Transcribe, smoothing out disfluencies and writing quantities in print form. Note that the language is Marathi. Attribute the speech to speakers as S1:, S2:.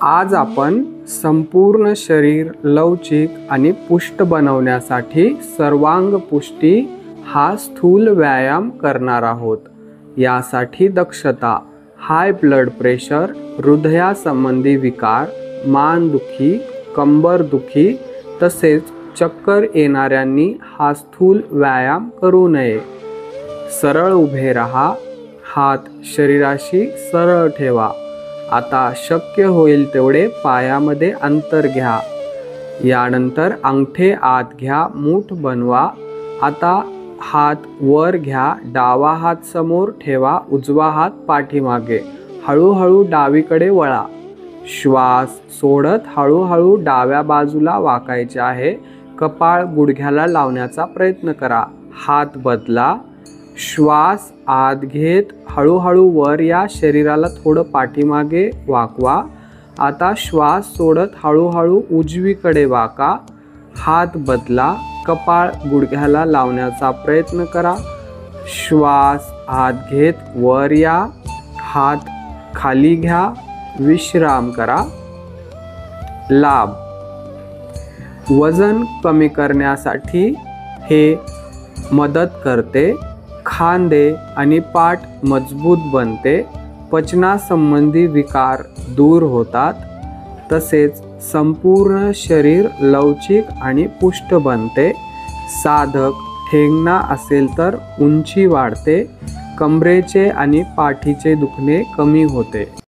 S1: आज आपण संपूर्ण शरीर लवचिक आणि पुष्ट बनवण्यासाठी सर्वांग पुष्टी हा स्थूल व्यायाम करणार आहोत। यासाठी दक्षता, हाय ब्लड प्रेशर, हृदयासंबंधी विकार, मानदुखी, कंबरदुखी तसेच चक्कर येणाऱ्यांनी हा स्थूल व्यायाम करू नये। सरळ उभे रहा, हात शरीराशी सरळ ठेवा। आता शक्य होईल तेवढे पायामध्ये अंतर घ्या। यानंतर अंगठे आत घ्या, मूठ बनवा। आता हात वर घ्या, डावा हात समोर ठेवा, उजवा हात पाठीमागे। हळूहळू डावीकडे वळा। श्वास सोडत हळूहळू डाव्या बाजूला वाकायचे आहे। कपाळ गुडघ्याला लावण्याचा प्रयत्न करा। हात बदला। श्वास आत घेत हळूहळू वर या, शरीराला थोडं पाठीमागे वाकवा। आता श्वास सोडत हळूहळू उजवीकडे वाका। हात बदला। कपाळ गुडघ्याला लावण्याचा प्रयत्न करा। श्वास आत घेत वर या, हात खाली घ्या, विश्राम करा। लाभ: वजन कमी करण्यासाठी हे मदत करते। खांदे आणि पाठ मजबूत बनते। पचनासंबंधी विकार दूर होतात। तसेच संपूर्ण शरीर लवचिक आणि पुष्ट बनते। साधक ठेंगणा असेल तर उंची वाढते। कमरेचे आणि पाठीचे दुखणे कमी होते।